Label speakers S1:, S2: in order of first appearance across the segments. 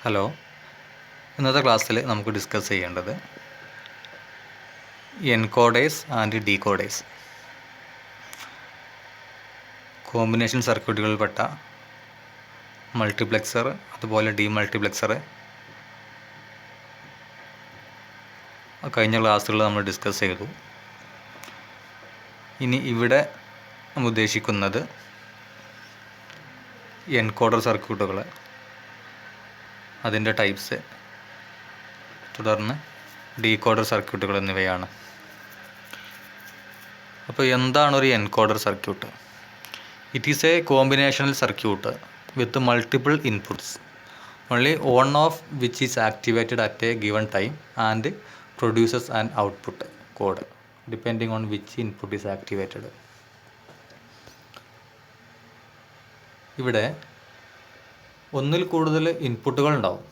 S1: Hello, ഇന്നത്തെ ക്ലാസ്സിൽ നമുക്ക് ഡിസ്കസ് ചെയ്യേണ്ടത് എൻകോഡേഴ്സ് ആൻഡ് ഡീകോഡേഴ്സ്. കോമ്പിനേഷൻ സർക്യൂട്ടുകളിൽപ്പെട്ട മൾട്ടിപ്ലെക്സർ അതുപോലെ ഡീമൾട്ടിപ്ലെക്സർ കഴിഞ്ഞ ക്ലാസ്സുകളിൽ നമ്മൾ ഡിസ്കസ് ചെയ്തു. ഇനി ഇവിടെ നമ്മൾ ഉദ്ദേശിക്കുന്നത് എൻകോഡർ സർക്യൂട്ടുകൾ, അതിൻ്റെ ടൈപ്സ്, തുടർന്ന് ഡീകോഡർ സർക്യൂട്ടുകൾ എന്നിവയാണ്. അപ്പോൾ എന്താണ് ഒരു encoder circuit? It is A combinational circuit with multiple inputs, only one of which is activated at a given time and produces an output code depending on which input is activated. ഇവിടെ ഒന്നിൽ കൂടുതൽ ഇൻപുട്ടുകൾ ഉണ്ടാവും.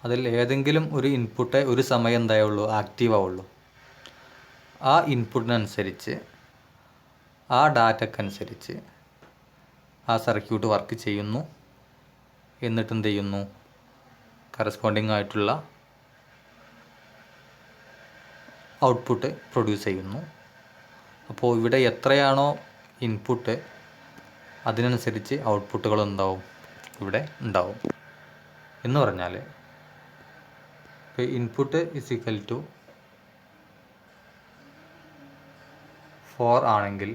S1: അതിൽ ഏതെങ്കിലും ഒരു input ഒരു സമയം എന്തായുള്ളൂ, ആക്റ്റീവ് ആവുള്ളൂ. ആ ഇൻപുട്ടിനനുസരിച്ച്, ആ ഡാറ്റക്കനുസരിച്ച് ആ സർക്യൂട്ട് വർക്ക് ചെയ്യുന്നു. എന്നിട്ട് എന്ത് ചെയ്യുന്നു, കറസ്പോണ്ടിങ് ആയിട്ടുള്ള ഔട്ട്പുട്ട് പ്രൊഡ്യൂസ് ചെയ്യുന്നു. അപ്പോൾ ഇവിടെ എത്രയാണോ ഇൻപുട്ട് അതിനനുസരിച്ച് ഔട്ട്പുട്ടുകൾ എന്താവും, ഇവിടെ ഉണ്ടാവും. എന്ന് പറഞ്ഞാൽ ഇപ്പോൾ ഇൻപുട്ട് ഇസ് ഈക്വൽ ടു 4 ആണെങ്കിൽ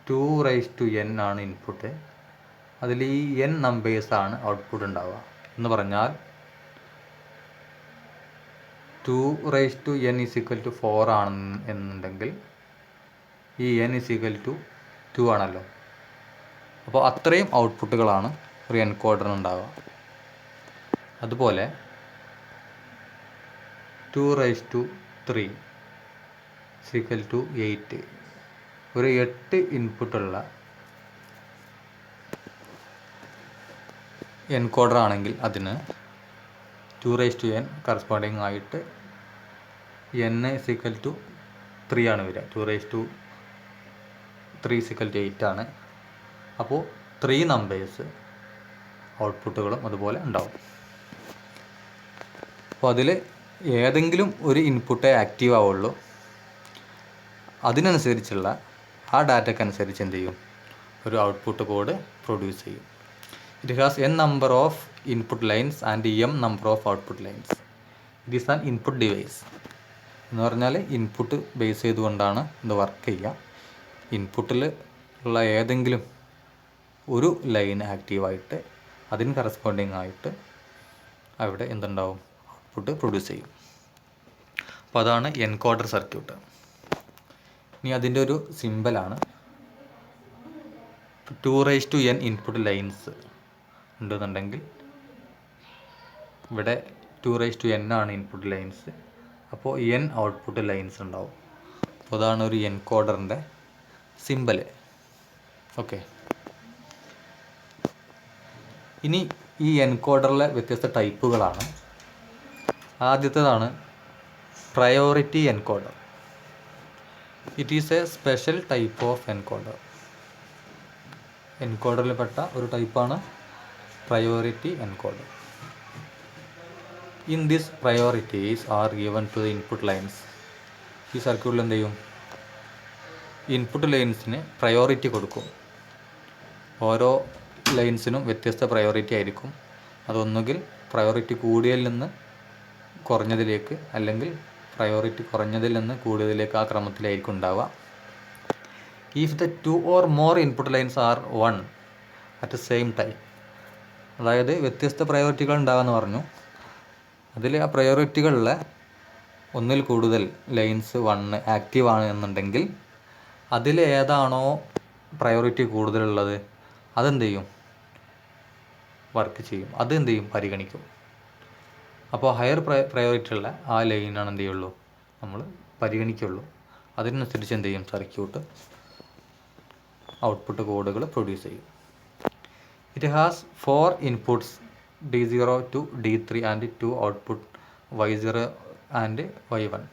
S1: 2n ആണ് ഇൻപുട്ട്. അതിൽ ഈ n നമ്പേഴ്സാണ് ഔട്ട്പുട്ട് ഉണ്ടാവുക. എന്ന് പറഞ്ഞാൽ 2n is equal to 4 ആണ് എന്നുണ്ടെങ്കിൽ ഈ n is equal to 2 ആണല്ലോ. അപ്പോൾ അത്രയും ഔട്ട്പുട്ടുകളാണ് ഒരു എൻകോഡറിന് ഉണ്ടാവുക. അതുപോലെ 2⁻³ is equal to 8, ഒരു 8 ഇൻപുട്ടുള്ള എൻകോഡർ ആണെങ്കിൽ അതിന് 2n കറസ്പോണ്ടിങ് ആയിട്ട് n is equal to 3 ആണ് വരിക. 2⁻³ is equal to 8 ആണ്. അപ്പോൾ 3 നമ്പേഴ്സ് ഔട്ട്പുട്ടുകളും അതുപോലെ ഉണ്ടാവും. അപ്പോൾ അതിൽ ഏതെങ്കിലും ഒരു ഇൻപുട്ടേ ആക്റ്റീവ് ആവുള്ളൂ. അതിനനുസരിച്ചുള്ള ആ ഡാറ്റക്കനുസരിച്ച് എന്ത് ചെയ്യും, ഒരു ഔട്ട്പുട്ട് കോഡ് പ്രൊഡ്യൂസ് ചെയ്യും. It has n number of input lines and m number of output lines. It is an input device. എന്ന് പറഞ്ഞാൽ ഇൻപുട്ട് ബേസ് ചെയ്തുകൊണ്ടാണ് ഇത് വർക്ക് ചെയ്യുക. ഇൻപുട്ടിൽ ഉള്ള ഏതെങ്കിലും ഒരു ലൈൻ ആക്റ്റീവായിട്ട് അതിന് കറസ്പോണ്ടിങ് ആയിട്ട് അവിടെ എന്തുണ്ടാവും, ഔട്ട്പുട്ട് പ്രൊഡ്യൂസ് ചെയ്യും. അപ്പോൾ അതാണ് എൻകോഡർ സർക്യൂട്ട്. ഇനി അതിൻ്റെ ഒരു സിമ്പലാണ് 2n ഇൻപുട്ട് ലൈൻസ് ഉണ്ടെന്നുണ്ടെങ്കിൽ ഇവിടെ 2n ആണ് ഇൻപുട്ട് ലൈൻസ്. അപ്പോൾ n ഔട്ട്പുട്ട് ലൈൻസ് ഉണ്ടാവും. അപ്പോൾ അതാണ് ഒരു എൻകോഡറിൻ്റെ സിമ്പൽ. ഓക്കെ, ഇനി ഈ എൻകോഡറിലെ വ്യത്യസ്ത ടൈപ്പുകളാണ്. ആദ്യത്തേതാണ് priority encoder. It is a special type of encoder. എൻകോഡറിൽപ്പെട്ട ഒരു ടൈപ്പാണ് priority encoder. In this priorities are given to the input lines. ഈ സർക്യൂട്ടിൽ എന്ത് ചെയ്യും, ഇൻപുട്ട് ലൈൻസിന് പ്രയോറിറ്റി കൊടുക്കും. ഓരോ ലൈൻസിനും വ്യത്യസ്ത പ്രയോറിറ്റി ആയിരിക്കും. അതൊന്നുകിൽ പ്രയോറിറ്റി കൂടിയതിൽ നിന്ന് കുറഞ്ഞതിലേക്ക്, അല്ലെങ്കിൽ പ്രയോറിറ്റി കുറഞ്ഞതിൽ നിന്ന് കൂടുതലേക്ക്, ആ ക്രമത്തിലായിരിക്കും ഉണ്ടാവുക. If the 2 or more input lines are 1 at same time, അതായത് വ്യത്യസ്ത പ്രയോറിറ്റികൾ ഉണ്ടാകുമെന്ന് പറഞ്ഞു. അതിൽ ആ പ്രയോറിറ്റികളിലെ ഒന്നിൽ കൂടുതൽ ലൈൻസ് 1 ആക്റ്റീവ് ആണ് എന്നുണ്ടെങ്കിൽ അതിൽ ഏതാണോ പ്രയോറിറ്റി കൂടുതലുള്ളത് അതെന്ത് ചെയ്യും, വർക്ക് ചെയ്യും. അതെന്ത് ചെയ്യും, പരിഗണിക്കും. അപ്പോൾ ഹയർ പ്രയോറിറ്റി ഉള്ള ആ ലൈനാണ് എന്ത് ചെയ്യുള്ളൂ, നമ്മൾ പരിഗണിക്കുള്ളൂ. അതിനനുസരിച്ച് എന്ത് ചെയ്യും, സർക്യൂട്ട് ഔട്ട്പുട്ട് കോഡുകൾ പ്രൊഡ്യൂസ് ചെയ്യും. It has 4 inputs D0 to D3 and 2 output Y0 and Y1.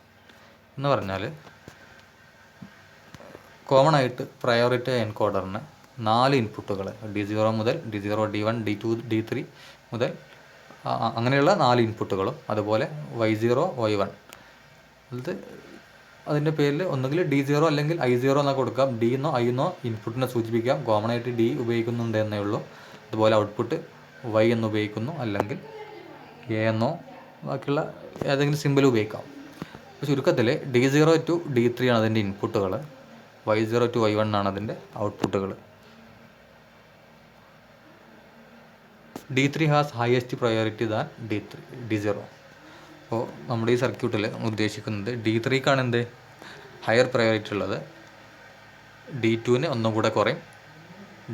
S1: എന്ന് പറഞ്ഞാൽ കോമൺ ആയിട്ട് പ്രയോറിറ്റി എൻകോഡറിന് 4 ഇൻപുട്ടുകൾ D0 മുതൽ D0 D1 D2 D3 മുതൽ അങ്ങനെയുള്ള 4 ഇൻപുട്ടുകളും അതുപോലെ Y0 Y1 അത് അതിൻ്റെ പേരിൽ ഒന്നുകിൽ D0 അല്ലെങ്കിൽ I0 എന്നൊക്കെ കൊടുക്കാം. D എന്നോ I എന്നോ ഇൻപുട്ടിനെ സൂചിപ്പിക്കാം. കോമൺ ആയിട്ട് D ഉപയോഗിക്കുന്നുണ്ട് എന്നേ ഉള്ളൂ. അതുപോലെ ഔട്ട്പുട്ട് Y എന്ന് ഉപയോഗിക്കുന്നു, അല്ലെങ്കിൽ A എന്നോ ബാക്കിയുള്ള ഏതെങ്കിലും സിമ്പിൾ ഉപയോഗിക്കാം. അപ്പോൾ ചുരുക്കത്തിൽ D0 to D3 ആണ് അതിൻ്റെ ഇൻപുട്ടുകൾ, Y0 to Y1 ആണ് അതിൻ്റെ ഔട്ട്പുട്ടുകൾ. D3 has highest priority than D0. അപ്പോൾ നമ്മുടെ ഈ സർക്യൂട്ടിൽ ഉദ്ദേശിക്കുന്നത് D3ക്കാണ് എന്ത് ഹയർ പ്രയോറിറ്റി ഉള്ളത്, D2ന് ഒന്നും കൂടെ കുറയും,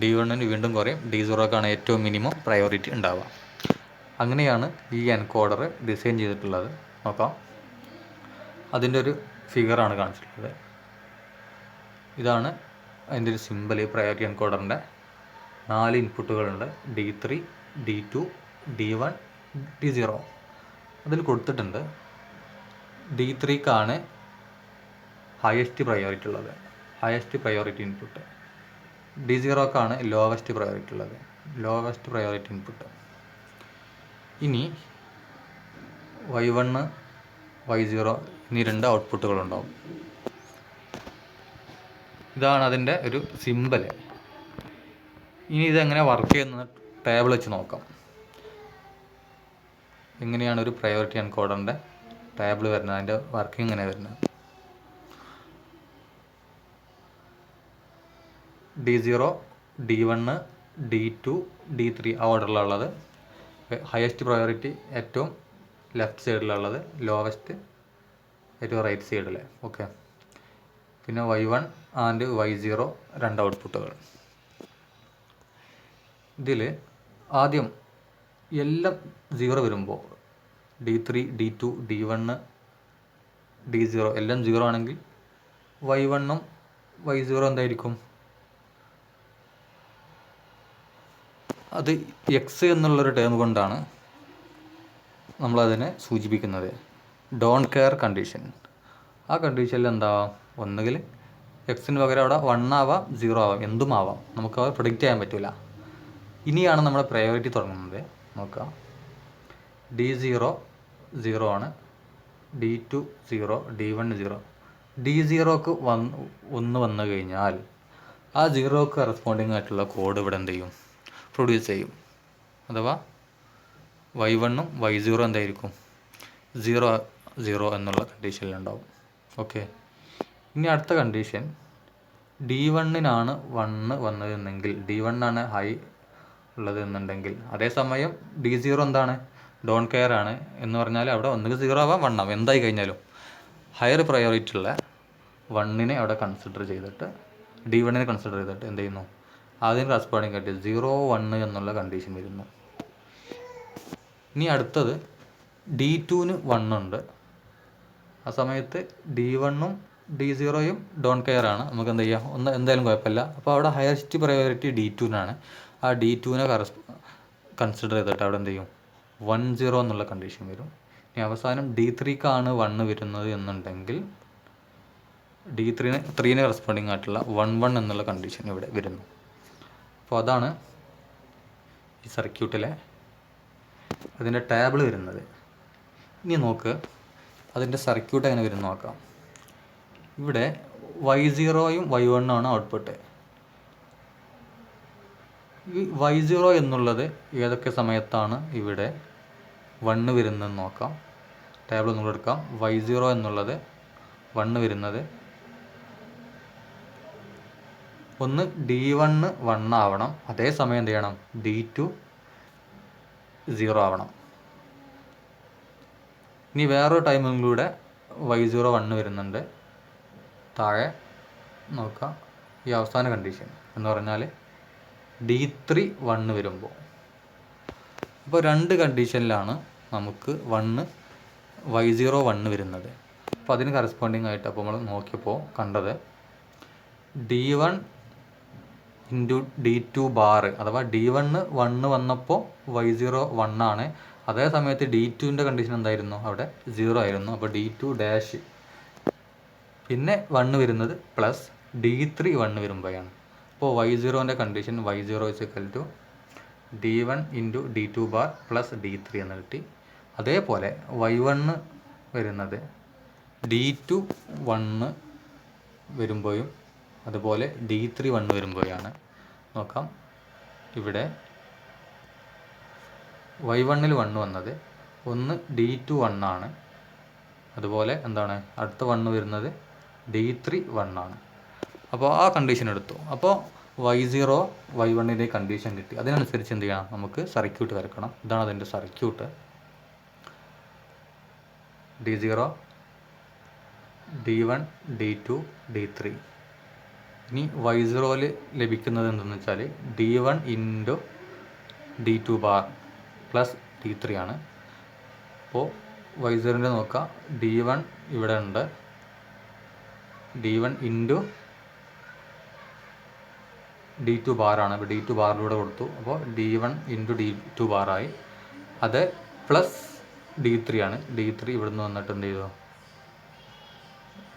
S1: D1ന് വീണ്ടും കുറയും, D0ക്കാണ് ഏറ്റവും മിനിമം പ്രയോറിറ്റി ഉണ്ടാവുക. അങ്ങനെയാണ് ഈ എൻകോഡർ ഡിസൈൻ ചെയ്തിട്ടുള്ളത്. നോക്കാം, അതിൻ്റെ ഒരു ഫിഗറാണ് കാണിച്ചിട്ടുള്ളത്. ഇതാണ് അതിൻ്റെ ഒരു simple. Priority എൻകോഡറിൻ്റെ 4 ഇൻപുട്ടുകളുണ്ട്, D3 D2 D1 D0. അതിൽ കൊടുത്തിട്ടുണ്ട് D3ക്കാണ് ഹയസ്റ്റ് പ്രയോറിറ്റി ഉള്ളത്, ഹയസ്റ്റ് പ്രയോറിറ്റി ഇൻപുട്ട്. D0ക്കാണ് ലോവസ്റ്റ് പ്രയോറിറ്റി ഉള്ളത്, ലോവസ്റ്റ് പ്രയോറിറ്റി ഇൻപുട്ട്. ഇനി Y1 Y0 എന്നീ 2 ഔട്ട്പുട്ടുകളുണ്ടാവും. ഇതാണ് അതിൻ്റെ ഒരു സിമ്പിൾ. ഇനി ഇതെങ്ങനെ വർക്ക് ചെയ്യുന്ന ടേബിൾ വെച്ച് നോക്കാം. എങ്ങനെയാണ് ഒരു പ്രയോറിറ്റി എൻകോഡറിൻ്റെ ടേബിൾ വരുന്നത്, അതിൻ്റെ വർക്കിംഗ് എങ്ങനെ വരുന്നത്. D0 D1 D2 D3 ആ ഓർഡറിലുള്ളത്. ഹയസ്റ്റ് പ്രയോറിറ്റി ഏറ്റവും ലെഫ്റ്റ് സൈഡിലുള്ളത്, ലോവസ്റ്റ് ഏറ്റവും റൈറ്റ് സൈഡിൽ. ഓക്കെ, പിന്നെ Y1 ആൻഡ് Y0 2 ഔട്ട്പുട്ടുകൾ. ഇതിൽ ആദ്യം എല്ലാം 0 വരുമ്പോൾ D3 D2 D1 D0 എല്ലാം 0 ആണെങ്കിൽ Y1ഉം Y0 എന്തായിരിക്കും, അത് എക്സ് എന്നുള്ളൊരു ടേം കൊണ്ടാണ് നമ്മളതിനെ സൂചിപ്പിക്കുന്നത്. Don't care condition. ആ കണ്ടീഷനിൽ എന്താവാം, ഒന്നുകിൽ എക്സിന് പകരം അവിടെ 1 ആവാം 0 ആവാം, എന്തും ആവാം, നമുക്ക് അത് പ്രെഡിക്റ്റ് ചെയ്യാൻ പറ്റില്ല. ഇനിയാണ് നമ്മുടെ പ്രയോറിറ്റി തുടങ്ങുന്നത്. നോക്കാം, D0 0 ആണ്, D2 0 D1 0. D0ക്ക് 1 വന്നു കഴിഞ്ഞാൽ ആ 0ക്ക് കറസ്പോണ്ടിങ് ആയിട്ടുള്ള കോഡ് ഇവിടെ എന്ത് ചെയ്യും, പ്രൊഡ്യൂസ് ചെയ്യും. അഥവാ Y1ഉം Y0 എന്തായിരിക്കും 0 0 എന്നുള്ള കണ്ടീഷനിലുണ്ടാവും. ഓക്കെ, ഇനി അടുത്ത കണ്ടീഷൻ, D1നാണ് 1 വന്നതെന്നെങ്കിൽ, D1 ആണ് ഹൈ ഉള്ളത് എന്നുണ്ടെങ്കിൽ, അതേസമയം D0 എന്താണ്, ഡോൺ കെയർ ആണ് എന്ന് പറഞ്ഞാൽ അവിടെ ഒന്നുകിൽ 0 ആവാം 1 ആവാം, എന്തായി കഴിഞ്ഞാലും ഹയർ പ്രയോറിറ്റി ഉള്ള 1നെ അവിടെ കൺസിഡർ ചെയ്തിട്ട്, D1നെ കൺസിഡർ ചെയ്തിട്ട് എന്ത് ചെയ്യുന്നു, ആദ്യം കറസ്പോണ്ടിങ് ആയിട്ട് 0 1 എന്നുള്ള കണ്ടീഷൻ വരുന്നു. ഇനി അടുത്തത് D2ന് 1 ഉണ്ട്, ആ സമയത്ത് D1ഉം D0യും ഡോൺ കെയർ ആണ്, നമുക്ക് എന്ത് ചെയ്യാം, എന്തായാലും കുഴപ്പമില്ല. അപ്പോൾ അവിടെ ഹയസ്റ്റ് പ്രയോറിറ്റി D2നാണ്. ആ D2നെ കൺസിഡർ ചെയ്തിട്ട് അവിടെ എന്ത് ചെയ്യും, 1 0 എന്നുള്ള കണ്ടീഷൻ വരും. ഇനി അവസാനം D3ക്കാണ് 1 വരുന്നത് എന്നുണ്ടെങ്കിൽ D3നെ കറസ്പോണ്ടിങ് ആയിട്ടുള്ള 1 1 എന്നുള്ള കണ്ടീഷൻ ഇവിടെ വരുന്നു. അപ്പോൾ അതാണ് ഈ സർക്യൂട്ടിലെ അതിൻ്റെ ടേബിൾ വരുന്നത്. ഇനി നോക്ക് അതിൻ്റെ സർക്യൂട്ട് എങ്ങനെ വരുന്നു നോക്കാം. ഇവിടെ Y0യും Y1 ആണ് ഔട്ട്പുട്ട്. ഈ Y0 എന്നുള്ളത് ഏതൊക്കെ സമയത്താണ് ഇവിടെ 1 വരുന്നതെന്ന് നോക്കാം. ടേബിൾ ഒന്നുകൂടെ എടുക്കാം. Y0 എന്നുള്ളത് 1 വരുന്നത്, ഒന്ന് D1 1 ആവണം, അതേസമയം എന്ത് ചെയ്യണം, D2 0 ആവണം. ഇനി വേറൊരു ടൈമിലൂടെ Y0 1 വരുന്നുണ്ട്. താഴെ നോക്കാം, ഈ അവസാന കണ്ടീഷൻ എന്ന് പറഞ്ഞാൽ D3 1 വരുമ്പോൾ. അപ്പോൾ 2 കണ്ടീഷനിലാണ് നമുക്ക് Y0 1 വരുന്നത്. അപ്പോൾ അതിന് കറസ്പോണ്ടിങ് ആയിട്ട് അപ്പോൾ നമ്മൾ നോക്കിയപ്പോൾ കണ്ടത് D1 ഇൻറ്റു D2 ബാർ, അഥവാ D1 1 വന്നപ്പോൾ Y0 1 ആണ്, അതേ സമയത്ത് D2ൻ്റെ കണ്ടീഷൻ എന്തായിരുന്നു, അവിടെ 0 ആയിരുന്നു. അപ്പോൾ D2 ഡാഷ് പിന്നെ 1 വരുന്നത് പ്ലസ് D3 1 വരുമ്പോഴാണ്. അപ്പോൾ y0ൻ്റെ condition y0 = d1 × d2 bar plus d3 എന്ന് കിട്ടി. അതേപോലെ y1 വരുന്നത് d2 1 വരുമ്പോഴും അതുപോലെ d3 1 വരുമ്പോഴാണ്. നോക്കാം, ഇവിടെ y1-ൽ 1 വന്നത് ഒന്ന് d2 1 ആണ്, അതുപോലെ എന്താണ് അടുത്ത 1 വരുന്നത് d3 1 ആണ്. അപ്പോൾ ആ കണ്ടീഷൻ എടുത്തു. അപ്പോൾ y0 y1-ൻ്റെ കണ്ടീഷൻ കിട്ടി. അതിനനുസരിച്ച് എന്ത് ചെയ്യണം, നമുക്ക് സർക്യൂട്ട് വരക്കണം. ഇതാണ് അതിൻ്റെ circuit. d0 d1 d2 d3. ഇനി y0-ൽ ലഭിക്കുന്നത് എന്തെന്ന് വെച്ചാൽ d1 × d2 bar plus d3 ആണ്. അപ്പോൾ y0ൻ്റെ നോക്കാം, d1 ഇവിടെ ഉണ്ട്, d1 × d2 ബാറാണ്. അപ്പോൾ d2 ബാറിലൂടെ കൊടുത്തു. അപ്പോൾ d1 × d2 ബാറായി. അത് പ്ലസ് d3 ആണ്. d3 ഇവിടുന്ന് വന്നിട്ട് എന്ത് ചെയ്തു,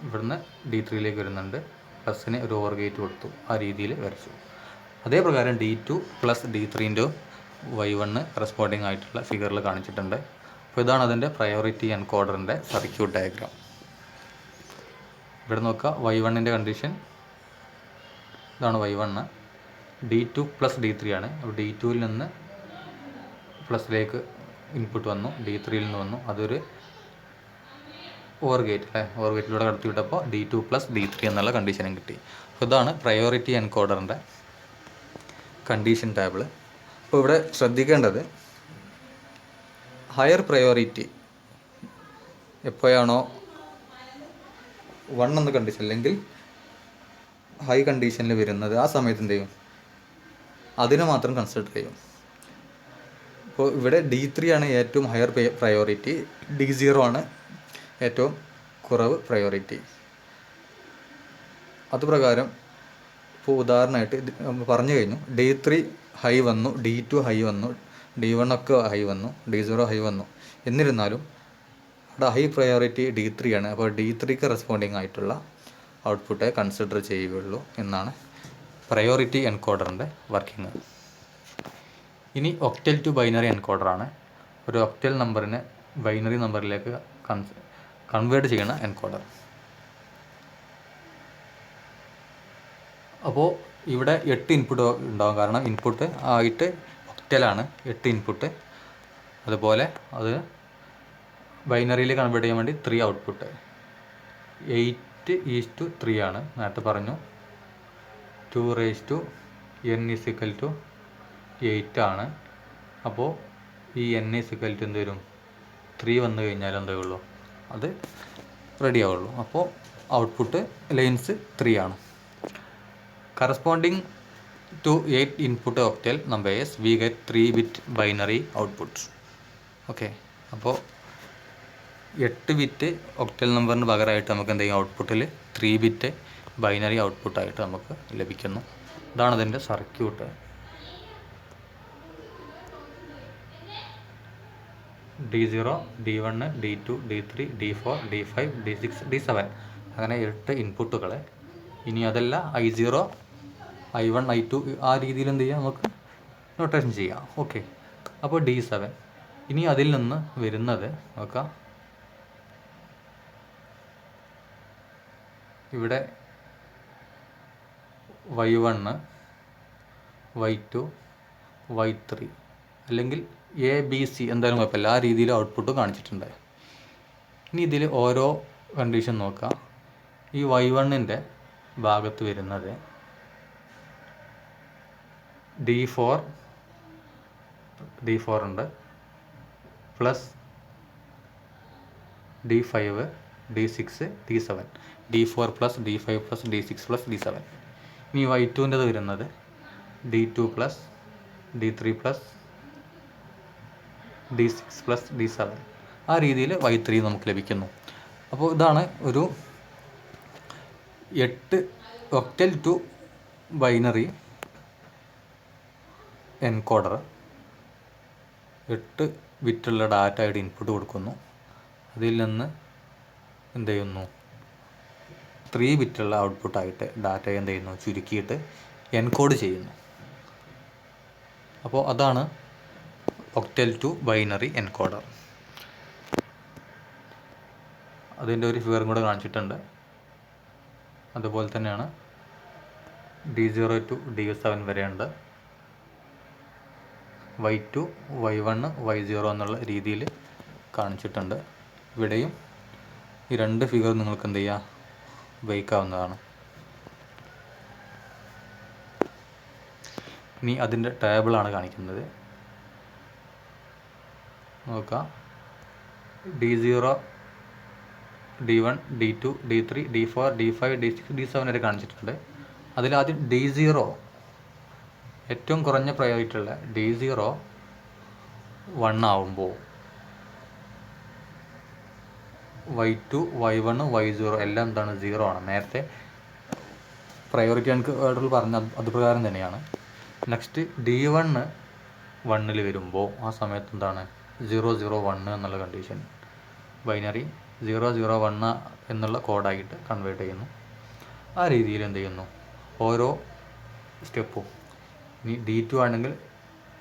S1: ഇവിടുന്ന് d3ലേക്ക് വരുന്നുണ്ട്. പ്ലസ്സിന് ഒരു ഓവർ ഗേറ്റ് കൊടുത്തു. ആ രീതിയിൽ വരച്ചു. അതേ പ്രകാരം d2 plus d3 × y1 corresponding ആയിട്ടുള്ള ഫിഗറിൽ കാണിച്ചിട്ടുണ്ട്. അപ്പോൾ ഇതാണ് അതിൻ്റെ പ്രയോറിറ്റി എൻകോഡറിൻ്റെ സർക്യൂട്ട് ഡയഗ്രാം. ഇവിടെ നോക്കുക, y1-ൻ്റെ കണ്ടീഷൻ ഇതാണ്. y1 d2 പ്ലസ് d3 ആണ്. അപ്പോൾ d2-ൽ നിന്ന് പ്ലസ്സിലേക്ക് ഇൻപുട്ട് വന്നു, d3-ൽ നിന്ന് വന്നു. അതൊരു ഓവർ ഗേറ്റ് അല്ലേ, ഓവർ ഗേറ്റിലൂടെ കടത്തി വിട്ടപ്പോൾ d2 പ്ലസ് d3 എന്നുള്ള കണ്ടീഷനും കിട്ടി. അപ്പോൾ ഇതാണ് പ്രയോറിറ്റി എൻകോഡറിൻ്റെ കണ്ടീഷൻ ടേബിൾ. അപ്പോൾ ഇവിടെ ശ്രദ്ധിക്കേണ്ടത്, ഹയർ പ്രയോറിറ്റി എപ്പോഴാണോ 1 എന്ന കണ്ടീഷൻ അല്ലെങ്കിൽ ഹൈ കണ്ടീഷനിൽ വരുന്നത്, ആ സമയത്ത് എന്ത് ചെയ്യും, അതിനെ മാത്രം കൺസിഡർ ചെയ്യും. അപ്പോൾ ഇവിടെ d3 ആണ് ഏറ്റവും ഹയർ പ്രയോറിറ്റി, d0 ആണ് ഏറ്റവും കുറവ് പ്രയോറിറ്റി. അതുപ്രകാരം ഇപ്പോൾ ഉദാഹരണമായിട്ട് പറഞ്ഞു കഴിഞ്ഞു, d3 ഹൈ വന്നു, d2 ഹൈ വന്നു, d1 ഒക്കെ ഹൈ വന്നു, d0 ഹൈ വന്നു. എന്നിരുന്നാലും അവിടെ ഹൈ പ്രയോറിറ്റി d3 ആണ്. അപ്പോൾ d3ക്ക് റെസ്പോണ്ടിങ് ആയിട്ടുള്ള ഔട്ട്പുട്ടേ കൺസിഡർ ചെയ്യുകയുള്ളൂ എന്നാണ് പ്രയോറിറ്റി എൻകോഡറിൻ്റെ വർക്കിംഗ്. ഇനി ഒക്ടൽ ടു ബൈനറി എൻകോഡറാണ്. ഒരു ഒക്ടൽ നമ്പറിനെ ബൈനറി നമ്പറിലേക്ക് കൺവേർട്ട് ചെയ്യുന്ന എൻകോഡർ. അപ്പോൾ ഇവിടെ 8 ഇൻപുട്ട് ഉണ്ടാകും. കാരണം ഇൻപുട്ട് ആയിട്ട് ഒക്ടലാണ് 8 ഇൻപുട്ട്. അതുപോലെ അത് ബൈനറിയിൽ കൺവേർട്ട് ചെയ്യാൻ വേണ്ടി 3 ഔട്ട്പുട്ട്. 8:3 ആണ്, നേരത്തെ പറഞ്ഞു. 2n = 8 ആണ്. അപ്പോൾ ഈ n = എന്ത് വരും, 3 വന്നു കഴിഞ്ഞാൽ എന്തേ ഉള്ളൂ, അത് റെഡി ആവുള്ളൂ. അപ്പോൾ ഔട്ട്പുട്ട് ലൈൻസ് 3 ആണ്. Corresponding to 8 input octal numbers we get 3-bit binary outputs. Okay, അപ്പോൾ 8 ബിറ്റ് ഒക്ടൽ നമ്പറിന് പകരമായിട്ട് നമുക്ക് എന്ത് ചെയ്യും, ഔട്ട്പുട്ടിൽ 3-bit ബൈനറി ഔട്ട്പുട്ടായിട്ട് നമുക്ക് ലഭിക്കുന്നു. ഇതാണ് അതിൻ്റെ circuit. d0 d1 d2 d3 d4 d5 d6 d7 അങ്ങനെ 8 ഇൻപുട്ടുകൾ. ഇനി അതല്ല i0 i1 i2 ആ രീതിയിൽ എന്ത് ചെയ്യാം, നമുക്ക് നൊട്ടേഷൻ ചെയ്യാം. ഓക്കെ, അപ്പോൾ d7. ഇനി അതിൽ നിന്ന് വരുന്നത് നോക്കാം, ഇവിടെ y1 y2 y3 അല്ലെങ്കിൽ ABC എന്തായാലും കുഴപ്പമില്ല, ആ രീതിയിൽ ഔട്ട്പുട്ട് കാണിച്ചിട്ടുണ്ട്. ഇനി ഇതിൽ ഓരോ കണ്ടീഷൻ നോക്കാം. ഈ y1-ൻ്റെ ഭാഗത്ത് വരുന്നത് d4 ഉണ്ട്, plus d5 d6 d7, d4 plus d5 plus d6 plus d7. ഇനി y2-ൻ്റെത് വരുന്നത് d2 plus d3 plus d6 plus d7. ആ രീതിയിൽ y3 നമുക്ക് ലഭിക്കുന്നു. അപ്പോൾ ഇതാണ് ഒരു 8 ഒക്ടൽ ടു ബൈനറി എൻകോഡർ. 8 ബിറ്റുള്ള ഡാറ്റയുടെ ഇൻപുട്ട് കൊടുക്കുന്നു. അതിൽ നിന്ന് എന്ത് ചെയ്യുന്നു, 3 ബിറ്റുള്ള ഔട്ട്പുട്ടായിട്ട് ഡാറ്റയെ എന്ത് ചെയ്യുന്നു, ചുരുക്കിയിട്ട് എൻകോഡ് ചെയ്യുന്നു. അപ്പോൾ അതാണ് ഒക്ടൽ ടു ബൈനറി എൻകോഡർ. അതിൻ്റെ ഒരു ഫിഗറും കൂടെ കാണിച്ചിട്ടുണ്ട്. അതുപോലെ തന്നെയാണ് D0 ടു D7 വരെയുണ്ട്. Y2, Y1, Y0 എന്നുള്ള രീതിയിൽ കാണിച്ചിട്ടുണ്ട്. ഇവിടെയും ഈ രണ്ട് ഫിഗർ നിങ്ങൾക്ക് എന്ത് ചെയ്യാം, ഉപയോഗിക്കാവുന്നതാണ്. ഇനി അതിൻ്റെ ടേബിളാണ് കാണിക്കുന്നത്. നോക്കാം. D0, D1, D2, D3, D4, D5, D6, D7 വരെ കാണിച്ചിട്ടുണ്ട്. അതിലാദ്യം D0 ഏറ്റവും കുറഞ്ഞ പ്രയോറിറ്റി ഉള്ള D0 1 ആവുമ്പോൾ Y2, Y1, Y0 എല്ലാം എന്താണ്, 0 ആണ്. നേരത്തെ പ്രയോറിറ്റി എനിക്ക് വേർഡിൽ പറഞ്ഞ അതുപ്രകാരം തന്നെയാണ്. നെക്സ്റ്റ് D1 1 വരുമ്പോൾ ആ സമയത്ത് എന്താണ് 001 എന്നുള്ള കണ്ടീഷൻ, ബൈനറി 001 എന്നുള്ള കോഡായിട്ട് കൺവേർട്ട് ചെയ്യുന്നു. ആ രീതിയിൽ എന്ത് ചെയ്യുന്നു, ഓരോ സ്റ്റെപ്പും. ഇനി D2 ആണെങ്കിൽ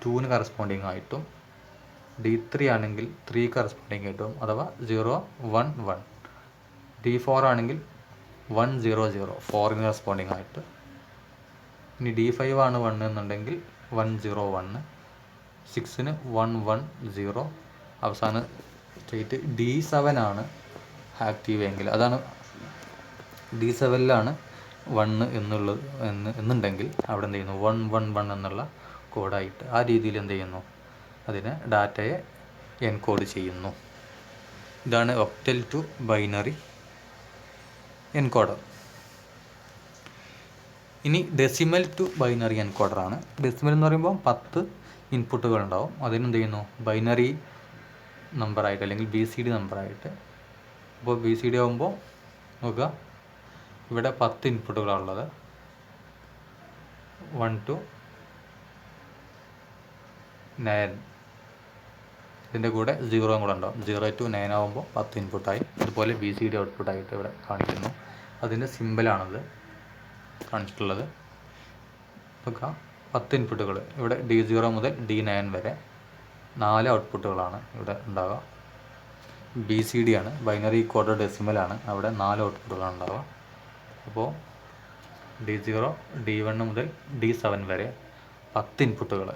S1: 2ന് കറസ്പോണ്ടിങ് ആയിട്ടും, D3 ആണെങ്കിൽ 3 കറസ്പോണ്ടിങ് ആയിട്ടും, അഥവാ 011. D4 ആണെങ്കിൽ 100 4ന് കറസ്പോണ്ടിങ് ആയിട്ട്. ഇനി D5 ആണ് 1 എന്നുണ്ടെങ്കിൽ 101, 6ന് 110. അവസാന സ്റ്റേറ്റ് D7 ആണ് ആക്റ്റീവ് എങ്കിൽ, അതാണ് D7ലാണ് 1 എന്നുണ്ടെങ്കിൽ അവിടെ എന്ത് ചെയ്യുന്നു, 111 എന്നുള്ള കോഡായിട്ട് ആ രീതിയിൽ എന്ത് ചെയ്യുന്നു, അതിനെ ഡാറ്റയെ എൻകോഡ് ചെയ്യുന്നു. ഇതാണ് ഒക്ടൽ ടു ബൈനറി എൻകോഡർ. ഇനി ഡെസിമൽ ടു ബൈനറി എൻകോഡറാണ്. ഡെസിമൽ എന്ന് പറയുമ്പോൾ 10 ഇൻപുട്ടുകൾ ഉണ്ടാവും. അതിനെന്ത് ചെയ്യുന്നു, ബൈനറി നമ്പറായിട്ട് അല്ലെങ്കിൽ BCD നമ്പറായിട്ട്. അപ്പോൾ BCD ആകുമ്പോൾ നോക്കുക, ഇവിടെ 10 ഇൻപുട്ടുകളാണുള്ളത്. 1 to 9, ഇതിൻ്റെ കൂടെ 0 കൂടെ ഉണ്ടാവും. 0 to 9 ആകുമ്പോൾ 10 ഇൻപുട്ടായി. അതുപോലെ BCD ഔട്ട്പുട്ടായിട്ട് ഇവിടെ കാണിക്കുന്നു. അതിൻ്റെ സിമ്പിളാണത് കാണിച്ചിട്ടുള്ളത്. നോക്കാം, 10 ഇൻപുട്ടുകൾ. ഇവിടെ D0 മുതൽ D9 വരെ 4 ഔട്ട്പുട്ടുകളാണ് ഇവിടെ ഉണ്ടാവുക. BCD ആണ്, ബൈനറി കോഡ് ഡെസിമലാണ്, അവിടെ 4 ഔട്ട്പുട്ടുകളാണ് ഉണ്ടാവുക. അപ്പോൾ D0, D1 മുതൽ D7 വരെ 10 ഇൻപുട്ടുകൾ.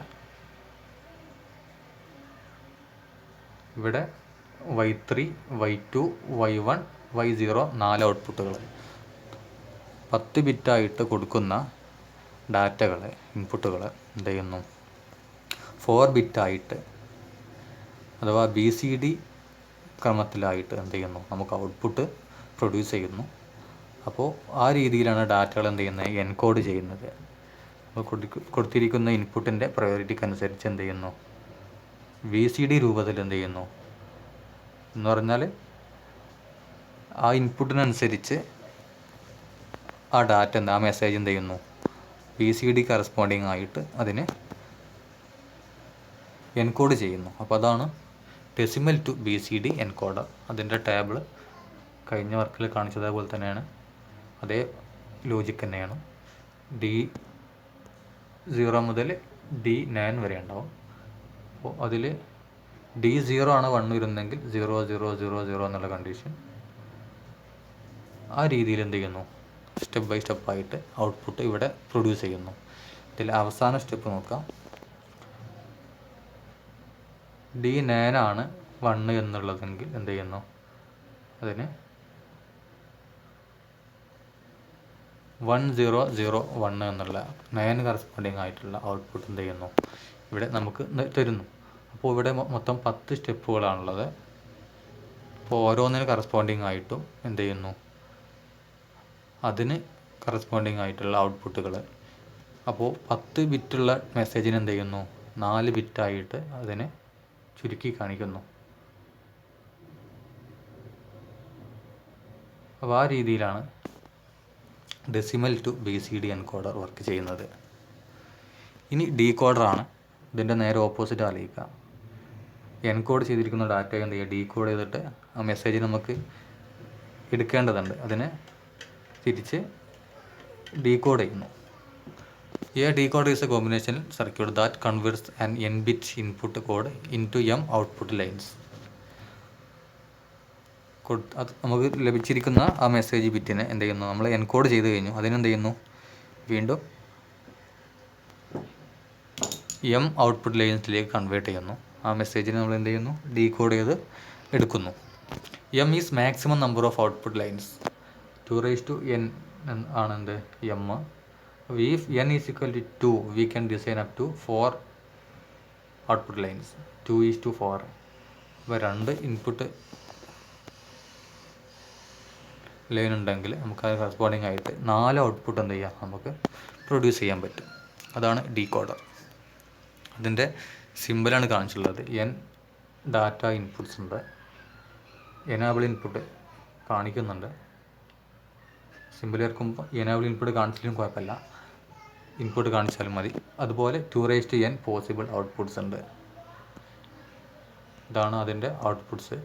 S1: ഇവിടെ Y3, Y2, Y1, Y0 4 ഔട്ട്പുട്ടുകൾ. 10 ബിറ്റായിട്ട് കൊടുക്കുന്ന ഡാറ്റകൾ, ഇൻപുട്ടുകൾ എന്ത് ചെയ്യുന്നു, 4 ബിറ്റായിട്ട് അഥവാ BCD ക്രമത്തിലായിട്ട് എന്ത് ചെയ്യുന്നു, നമുക്ക് ഔട്ട്പുട്ട് പ്രൊഡ്യൂസ് ചെയ്യുന്നു. അപ്പോൾ ആ രീതിയിലാണ് ഡാറ്റകൾ എന്ത് ചെയ്യുന്നത്, എൻകോഡ് ചെയ്യുന്നത്. അപ്പോൾ കൊടുത്തിരിക്കുന്ന ഇൻപുട്ടിൻ്റെ പ്രയോറിറ്റിക്ക് അനുസരിച്ച് എന്ത് ചെയ്യുന്നു, BCD രൂപത്തിൽ എന്ത് ചെയ്യുന്നു എന്ന് പറഞ്ഞാൽ ആ ഇൻപുട്ടിനനുസരിച്ച് ആ ഡാറ്റ ആ മെസ്സേജ് എന്ത് ചെയ്യുന്നു, BCD കറസ്പോണ്ടിങ് ആയിട്ട് അതിനെ എൻകോഡ് ചെയ്യുന്നു. അപ്പോൾ അതാണ് ഡെസിമൽ ടു BCD എൻകോഡർ. അതിൻ്റെ ടേബിൾ കഴിഞ്ഞ വർക്കിൽ കാണിച്ചതേപോലെ തന്നെയാണ്, അതേ ലോജിക്ക് തന്നെയാണ്. D0 മുതൽ D9 വരെ ഉണ്ടാവും. അപ്പോൾ അതിൽ D0 ആണ് 1 വരുന്നെങ്കിൽ 0000 എന്നുള്ള കണ്ടീഷൻ. ആ രീതിയിൽ എന്ത് ചെയ്യുന്നു, സ്റ്റെപ്പ് ബൈ സ്റ്റെപ്പായിട്ട് ഔട്ട്പുട്ട് ഇവിടെ പ്രൊഡ്യൂസ് ചെയ്യുന്നു. ഇതിൽ അവസാന സ്റ്റെപ്പ് നോക്കാം. D9 ആണ് 1 എന്നുള്ളതെങ്കിൽ എന്ത് ചെയ്യുന്നു, അതിന് 1001 എന്നുള്ള 9 കറസ്പോണ്ടിങ് ആയിട്ടുള്ള ഔട്ട്പുട്ട് എന്ത് ചെയ്യുന്നു, ഇവിടെ നമുക്ക് തരുന്നു. അപ്പോൾ ഇവിടെ മൊത്തം 10 സ്റ്റെപ്പുകളാണുള്ളത്. അപ്പോൾ ഓരോന്നിന് കറസ്പോണ്ടിങ് ആയിട്ടും എന്ത് ചെയ്യുന്നു, അതിന് കറസ്പോണ്ടിങ് ആയിട്ടുള്ള ഔട്ട്പുട്ടുകൾ. അപ്പോൾ 10 ബിറ്റുള്ള മെസ്സേജിന് എന്ത് ചെയ്യുന്നു, 4 ബിറ്റായിട്ട് അതിനെ ചുരുക്കി കാണിക്കുന്നു. അപ്പോൾ ആ രീതിയിലാണ് decimal to BCD encoder work ചെയ്യുന്നത്. ഇനി ഡീകോഡറാണ്. ഇതിൻ്റെ നേരെ ഓപ്പോസിറ്റ് ആലോചിക്കാം. എൻകോഡ് ചെയ്തിരിക്കുന്ന ഡാറ്റ എന്ത് ചെയ്യുക, ഡീകോഡ് ചെയ്തിട്ട് ആ മെസ്സേജ് നമുക്ക് എടുക്കേണ്ടതുണ്ട്. അതിനെ തിരിച്ച് ഡീകോഡ് ചെയ്യുന്നു. A decoder is a combination circuit that converts an n-bit input code into m output lines. അത് നമുക്ക് ലഭിച്ചിരിക്കുന്ന ആ മെസ്സേജ് ബിറ്റിനെ എന്ത് ചെയ്യുന്നു, നമ്മൾ എൻകോഡ് ചെയ്ത് കഴിഞ്ഞു. അതിനെന്ത് ചെയ്യുന്നു, വീണ്ടും എം ഔട്ട്പുട്ട് ലൈൻസിലേക്ക് കൺവേർട്ട് ചെയ്യുന്നു. ആ മെസ്സേജിനെ നമ്മൾ എന്ത് ചെയ്യുന്നു, ഡീകോഡ് ചെയ്ത് എടുക്കുന്നു. M is maximum number of output lines. 2n ആണ് എന്ത്, M. if n is equal to 2 we can design up to 4 output lines. 2:4. അപ്പോൾ 2 ഇൻപുട്ട് ലൈൻ ഉണ്ടെങ്കിൽ നമുക്ക് അത് കറസ്പോണ്ടിങ് ആയിട്ട് 4 ഔട്ട്പുട്ട് എന്ത് ചെയ്യാം, നമുക്ക് പ്രൊഡ്യൂസ് ചെയ്യാൻ പറ്റും. അതാണ് ഡീകോഡർ. അതിൻ്റെ സിമ്പിളാണ് കാണിച്ചിട്ടുള്ളത്. n ഡാറ്റ ഇൻപുട്ട്സ് ഉണ്ട്, എനാബിൾ ഇൻപുട്ട് കാണിക്കുന്നുണ്ട്. സിമ്പിൾ ചേർക്കുമ്പോൾ എനാബിൾ ഇൻപുട്ട് കാണിച്ചാലും കുഴപ്പമില്ല, ഇൻപുട്ട് കാണിച്ചാലും മതി. അതുപോലെ 2n പോസിബിൾ ഔട്ട്പുട്ട്സ് ഉണ്ട്. ഇതാണ് അതിൻ്റെ ഔട്ട്പുട്ട്സ്.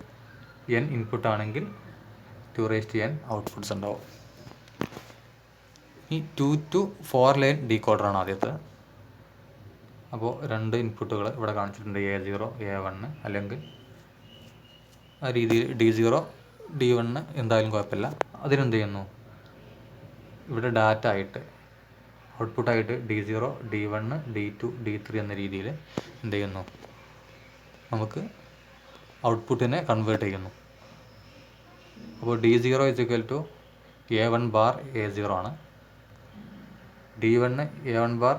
S1: n ഇൻപുട്ട് ആണെങ്കിൽ 2n ഔട്ട്പുട്ട്സ് ഉണ്ടാവും. ഈ 2 to 4 ലൈൻ ഡീകോഡറാണ് ആദ്യത്തെ. അപ്പോൾ 2 ഇൻപുട്ടുകൾ ഇവിടെ കാണിച്ചിട്ടുണ്ട്, A0 A1, അല്ലെങ്കിൽ ആ രീതിയിൽ D0 D1 എന്തായാലും കുഴപ്പമില്ല. അതിനെന്ത് ചെയ്യുന്നു, ഇവിടെ ഡാറ്റ ആയിട്ട് ഔട്ട്പുട്ടായിട്ട് D0 D1 D2 D3 എന്ന രീതിയിൽ എന്ത് ചെയ്യുന്നു, നമുക്ക് ഔട്ട്പുട്ടിനെ കൺവേർട്ട് ചെയ്യുന്നു. അപ്പോൾ D0 = A1 ബാർ A0 ആണ്. D1 A1 ബാർ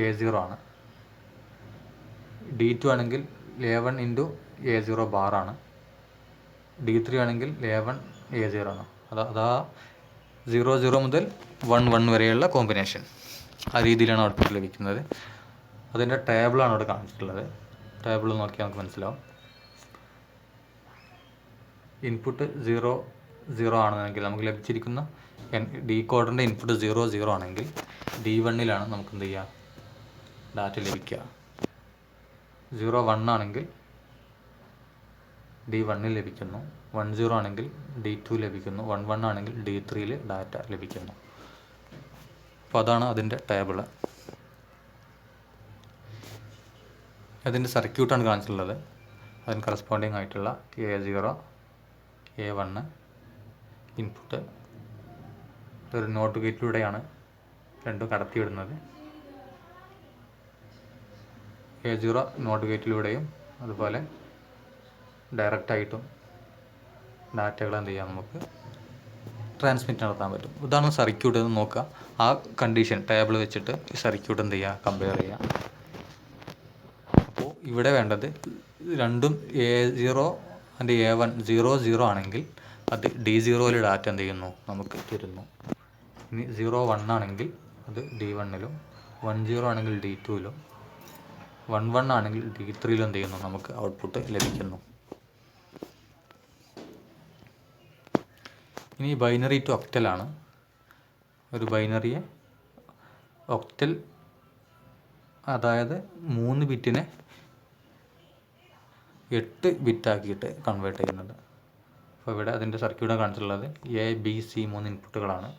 S1: A0 ആണ്. D2 ആണെങ്കിൽ A1 ഇൻറ്റു A0 ബാറാണ്. D3 ആണെങ്കിൽ A1 A0 ആണ്. അതാ 00 മുതൽ 11 വരെയുള്ള കോമ്പിനേഷൻ. ആ രീതിയിലാണ് ഔട്ട്പുട്ട് ലഭിക്കുന്നത്. അതിൻ്റെ ടേബിളാണ് ഇവിടെ കാണിച്ചിട്ടുള്ളത്. ടേബിൾ നോക്കിയാൽ നമുക്ക് മനസ്സിലാവും. ഇൻപുട്ട് 0 ആണെങ്കിൽ നമുക്ക് ലഭിച്ചിരിക്കുന്ന ഡീകോഡറിൻ്റെ ഇൻപുട്ട് 0 ആണെങ്കിൽ D1 നമുക്ക് എന്ത് ചെയ്യുക, ഡാറ്റ ലഭിക്കുക. 01 ആണെങ്കിൽ D1 ലഭിക്കുന്നു. 10 ആണെങ്കിൽ D2 ലഭിക്കുന്നു. 11 ആണെങ്കിൽ D3 ഡാറ്റ ലഭിക്കുന്നു. അപ്പോൾ അതാണ് അതിൻ്റെ ടേബിള്. അതിൻ്റെ സർക്യൂട്ടാണ് കാണിച്ചിട്ടുള്ളത്. അതിന് കറസ്പോണ്ടിങ് ആയിട്ടുള്ള A0 A1 ഇൻപുട്ട് ഒരു നോട്ട് ഗേറ്റിലൂടെയാണ് രണ്ടും കടത്തിവിടുന്നത്. A0 നോട്ട് ഗേറ്റിലൂടെയും അതുപോലെ ഡയറക്റ്റായിട്ടും ഡാറ്റകൾ എന്ത് ചെയ്യാം, നമുക്ക് ട്രാൻസ്മിറ്റ് നടത്താൻ പറ്റും. ഇതാണ് സർക്യൂട്ട് എന്ന് നോക്കുക. ആ കണ്ടീഷൻ ടേബിൾ വെച്ചിട്ട് ഈ സർക്യൂട്ട് എന്ത് ചെയ്യുക, കമ്പയർ ചെയ്യുക. അപ്പോൾ ഇവിടെ വേണ്ടത് രണ്ടും A0 ആൻഡ് A1 00 ആണെങ്കിൽ അത് D0 ഡാറ്റ എന്ത് ചെയ്യുന്നു, നമുക്ക് തരുന്നു. ഇനി 01 ആണെങ്കിൽ അത് D1 10 ആണെങ്കിൽ D2 11 ആണെങ്കിൽ D3 എന്ത് ചെയ്യുന്നു, നമുക്ക് ഔട്ട്പുട്ട് ലഭിക്കുന്നു. ഇനി ബൈനറി ടു ഒക്ടലാണ്. ഒരു ബൈനറിയെ ഒക്ടൽ, അതായത് 3 ബിറ്റിനെ 8 ബിറ്റാക്കിയിട്ട് കൺവേർട്ട് ചെയ്യുന്നത്. അപ്പോൾ ഇവിടെ അതിൻ്റെ സർക്യൂട്ടാണ് കാണിച്ചിട്ടുള്ളത്. A B C 3 ഇൻപുട്ടുകളാണ്.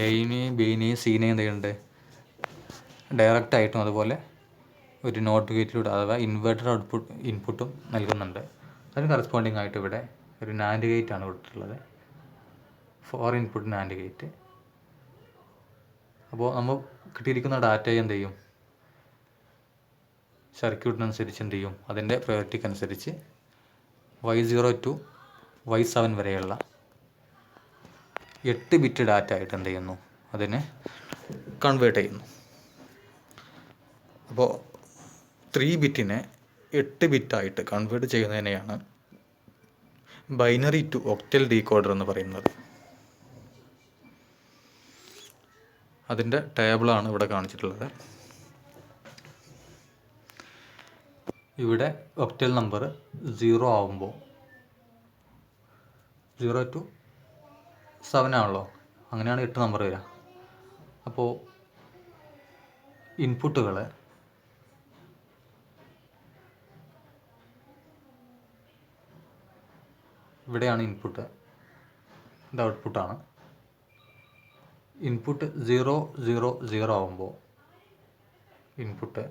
S1: എയിനെയും ബിനെയും സിനെയും എന്ത് ചെയ്യുന്നുണ്ട്, ഡയറക്റ്റായിട്ടും അതുപോലെ ഒരു നോട്ട് ഗേറ്റിലൂടെ അഥവാ ഇൻവെർട്ടർ ഔട്ട്പുട്ട് ഇൻപുട്ടും നൽകുന്നുണ്ട്. അതിന് കറസ്പോണ്ടിങ് ആയിട്ട് ഇവിടെ ഒരു നാൻഡ് ഗേറ്റ് ആണ് കൊടുത്തിട്ടുള്ളത്, 4 ഇൻപുട്ട് നാൻഡ് ഗേറ്റ്. അപ്പോൾ നമ്മൾ കിട്ടിയിരിക്കുന്ന ഡാറ്റയെ എന്ത് ചെയ്യും, സർക്യൂട്ടിനനുസരിച്ച് എന്ത് ചെയ്യും, അതിൻ്റെ പ്രയോറിറ്റിക്കനുസരിച്ച് Y0 to Y7 വരെയുള്ള 8 ബിറ്റ് ഡാറ്റ ആയിട്ട് എന്ത് ചെയ്യുന്നു, അതിനെ കൺവേർട്ട് ചെയ്യുന്നു. അപ്പോൾ 3 ബിറ്റിനെ 8 ബിറ്റായിട്ട് കൺവേർട്ട് ചെയ്യുന്നതിനെയാണ് ബൈനറി ടു ഒക്ടൽ ഡീകോഡർ എന്ന് പറയുന്നത്. അതിൻ്റെ ടേബിളാണ് ഇവിടെ കാണിച്ചിട്ടുള്ളത്. ഇവിടെ ഒക്ടൽ നമ്പർ 0 ആവുമ്പോൾ 0 to 7 ആണല്ലോ, അങ്ങനെയാണ് 8 നമ്പർ വരിക. അപ്പോൾ ഇൻപുട്ടുകൾ ഇവിടെയാണ് ഇൻപുട്ട്, ഇത് ഔട്ട്പുട്ടാണ്. ഇൻപുട്ട് 0 0 0 ആവുമ്പോൾ ഇൻപുട്ട്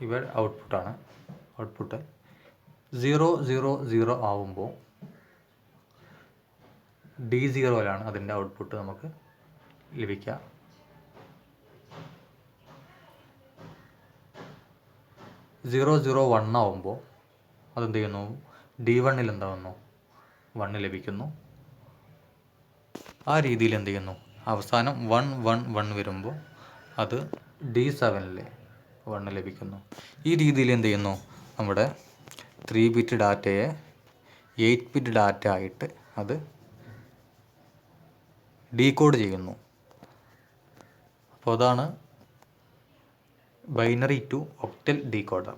S1: ഇവ ഔട്ട്പുട്ടാണ്. ഔട്ട്പുട്ട് 0 0 0 ആവുമ്പോൾ D0യിലാണ് അതിൻ്റെ ഔട്ട്പുട്ട് നമുക്ക് ലഭിക്കുക. 0 0 1 ആവുമ്പോൾ അതെന്ത് ചെയ്യുന്നു, D1ൽ എന്താവുന്നു, 1 ലഭിക്കുന്നു. ആ രീതിയിൽ എന്ത് ചെയ്യുന്നു, അവസാനം 1 1 1 വരുമ്പോൾ അത് D7ൽ 1 ലഭിക്കുന്നു. ഈ രീതിയിൽ എന്ത് ചെയ്യുന്നു, നമ്മുടെ 3 ബിറ്റ് ഡാറ്റയെ 8 ബിറ്റ് ഡാറ്റ ആയിട്ട് അത് ഡീകോഡ് ചെയ്യുന്നു. അപ്പോൾ അതാണ് ബൈനറി ടു ഒക്ടൽ ഡീകോഡർ.